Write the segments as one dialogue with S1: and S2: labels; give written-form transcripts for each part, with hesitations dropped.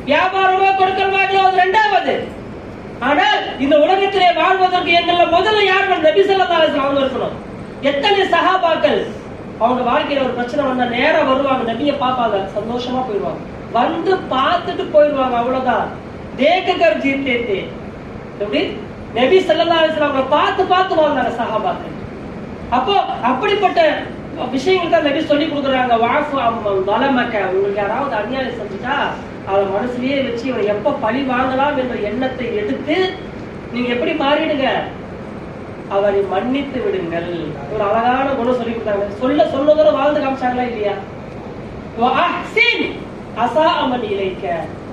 S1: வியாபாரமா கொடுக்கல் வாங்கலாம் இரண்டாவது. ஆனால் இந்த உலகத்திலே வாழ்வதற்கு எங்கள முதல்ல யார் நபி ஸல்லல்லாஹு அலைஹி வஸல்லம் இருக்கணும். எத்தனை சஹாபாக்கள் அவங்க வாழ்க்கையில ஒரு பிரச்சனை வந்தா நேரா வருவாங்க, நபியை பார்ப்பாங்க, சந்தோஷமா போயிடுவாங்க, வந்து பார்த்துட்டு போயிடுவாங்க, அவ்வளவுதான். தேக்கர் ஜீத்தே எப்படி நபி ஸல்லல்லாஹு அலைஹி வஸல்லம் பார்த்து பார்த்து வாழ்ந்தாங்க சஹாபாக்கள். அப்போ அப்படிப்பட்ட விஷயங்கள் தான் நபி சொல்லி கொடுக்குறாங்க. வாஃபு அம்மன் வலமக்க, உங்களுக்கு யாராவது அநியாயம் செஞ்சுட்டா அதை மனசுலயே வச்சு இவனை எப்ப பழி வாங்கலாம் என்ற எண்ணத்தை எடுத்து நீங்க எப்படி மாறிடுங்க, அவரை மன்னித்து விடுங்கள். ஒரு அழகான குணம் சொல்லி கொடுத்தாங்க. சொன்னதோட வாழ்ந்து காமிச்சாங்களா இல்லையா?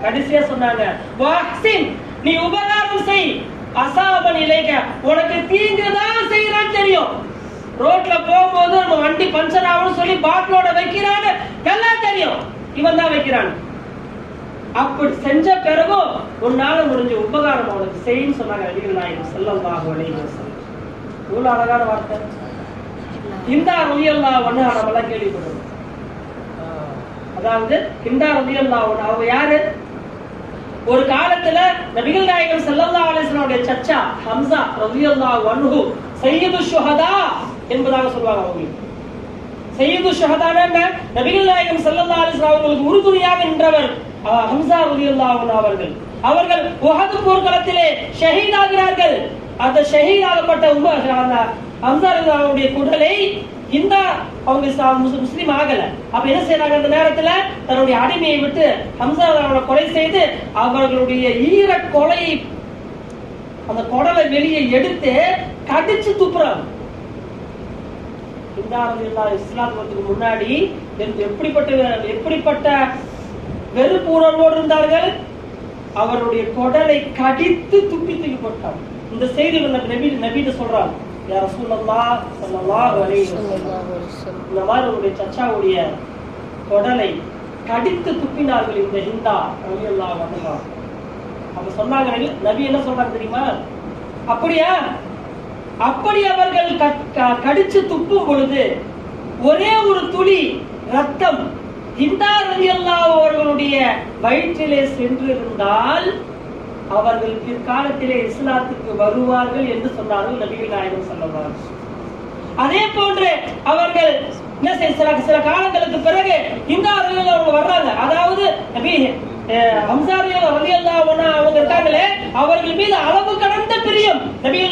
S1: கடைசியா சொன்னாங்க, நீ உபகாரம் செய், அசாபன் இலைக்க, உனக்கு தீங்குதான் செய்யறான்னு தெரியும். ரோட்ல போகும்போது நம்ம வண்டி பஞ்சர் ஆகும் சொல்லி பாட்டிலோட வைக்கிறான்னு எல்லாம் தெரியும், இவன் தான் வைக்கிறான். அப்படி செஞ்ச பிறகும் உன்னால முடிஞ்ச உபகாரம் அவனுக்கு செய்யும் சொன்னாங்க நபிகள் நாயகம் ஸல்லல்லாஹு அலைஹி வஸல்லம். இவ்வளவு அழகான வார்த்தை. ஹிந்தா ரலியல்லாஹு அன்ஹா நம்மளாம் கேள்விப்படுறோம். அதாவது ஹிந்தா ரலியல்லாஹு அன்ஹா அவங்க யாரு? ஒரு காலத்துல நபிகள் நாயகம் ஸல்லல்லாஹு அலைஹி வஸல்லம் சச்சா ஹம்ஸா ரலியல்லாஹு அன்ஹு சய்யிது ஷுஹதா என்பதாக சொல்வாங்க. அவங்க சய்யிது ஷுஹதானா என்ன? நபிகள் நாயகம் ஸல்லல்லாஹு அலைஹி வஸல்லம் அவங்களுக்கு உறுதுணையாக நின்றவர் ஹம்ஸா ரலியல்லாஹு அன்ஹு அவர்கள். அவர்கள் உஹது போர்க்களத்திலே ஷஹீதாகிறார்கள். அந்த ஷஹீதாகப்பட்ட ஹம்ஸா ரலியல்லாஹுடைய குடலை இந்த அவங்க முஸ்லிம் ஆகல. அப்ப என்ன செய்யறாங்க, அந்த நேரத்துல தன்னுடைய அடிமையை விட்டு ஹம்ஸா அவரை கொலை செய்து அவர்களுடைய ஈர கொலை அந்த குடலை வெளியே எடுத்து கடிச்சு துப்புறாங்க. இஸ்லாத்துக்கு முன்னாடி எப்படிப்பட்ட வெறுப்பு உணர்வோடு இருந்தார்கள். அவருடைய குடலை கடித்து துப்பி தூக்கி போட்டாங்க. இந்த செய்தி நபி சொல்றாங்க, யா ரசூலல்லாஹ் ஸல்லல்லாஹு அலைஹி வஸல்லம், இந்த மாதிரி உங்களுடைய சச்சாவுடைய குடலை கடித்து துப்பினார்கள் இந்த ஹிந்தா ரலியல்லாஹு அன்ஹா. அப்ப சொன்னாங்க நபி என்ன சொல்றாங்க தெரியுமா? அப்படியா? அப்படி அவர்கள் கடிச்சு துப்பும் பொழுது ஒரே ஒரு துளி ரத்தம் ஹிந்தா ரலியல்லாஹு அவர்களுடைய வயிற்றிலே சென்றிருந்தால் அவர்கள் பிற்காலத்திலே இஸ்லாத்துக்கு வருவார்கள் என்று சொன்னார்கள் நபிகள் நாயகம் ஸல்லல்லாஹு அலைஹி வஸல்லம். அதே போன்று அவர்கள் சில காலங்களுக்கு பிறகு ஹிந்தா ரலியல்லாஹு அவங்க வர்றாங்க. அதாவது நபி ஹம்ஸா ரலியல்லாஹு அவங்க இருக்காங்களே, அவர்கள் மீது அளவு கடந்த பிரியம் நபி